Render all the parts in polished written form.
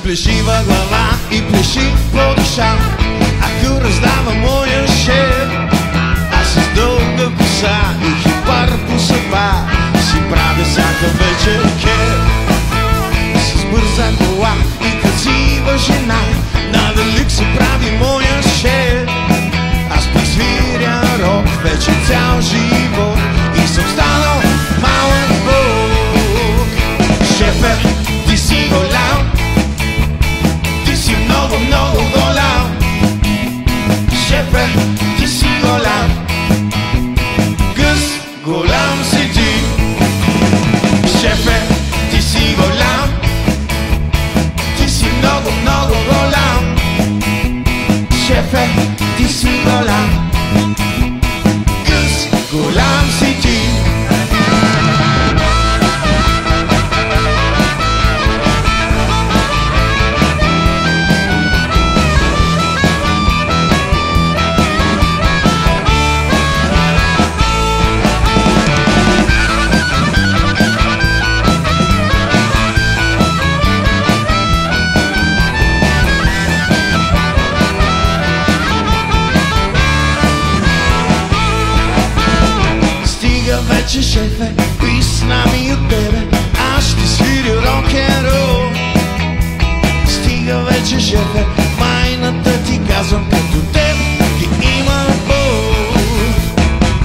плешива глава и плеши по душа. Ако раздава моя шеф, аз с дълга коса и хипар по съдба си правя всяка вечер кеф. С бърза кола и красива жена на велик се прави моя шеф. Аз пък свиря рок вече цял живот и съм станал малък бог. Шефе, ти си голям, ти си много, много голям. Шефе, ти си голям, гъс голям си ти. Шефе, ти си голям, ти си много, много голям. Шефе, ти си голям, гъс голям си ти. Вече шефе, кои с нами от тебе, аз ще свиря рок-н-рол. Стига вече шефе, майната ти казвам, като теб ги има бол.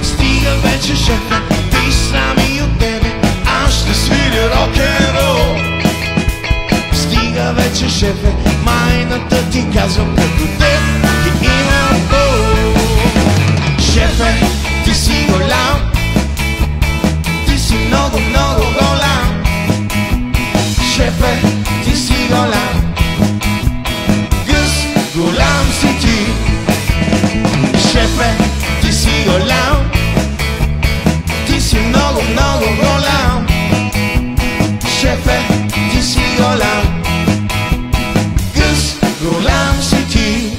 Стига вече шефе, кои с нами от тебе, аз ще свиря рок-н-рол. Стига вече шефе, майната ти казвам, като теб ги има бол. Шефе, ти си голям, много, много голям. Шефе, ти си голям, гъс голям си ти. Шефе, ти си голям, ти си много, много голям. Шефе, ти си голям, гъс голям си ти.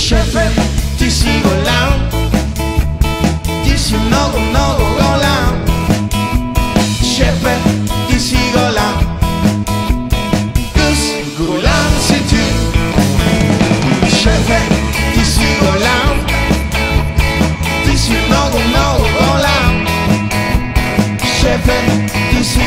Шефе, ти си голям, ти си много, много голям. Шефе, ти си голям, гъс голям си ти. Шефе, ти си голям, ти си много, много голям. Шефе, ти си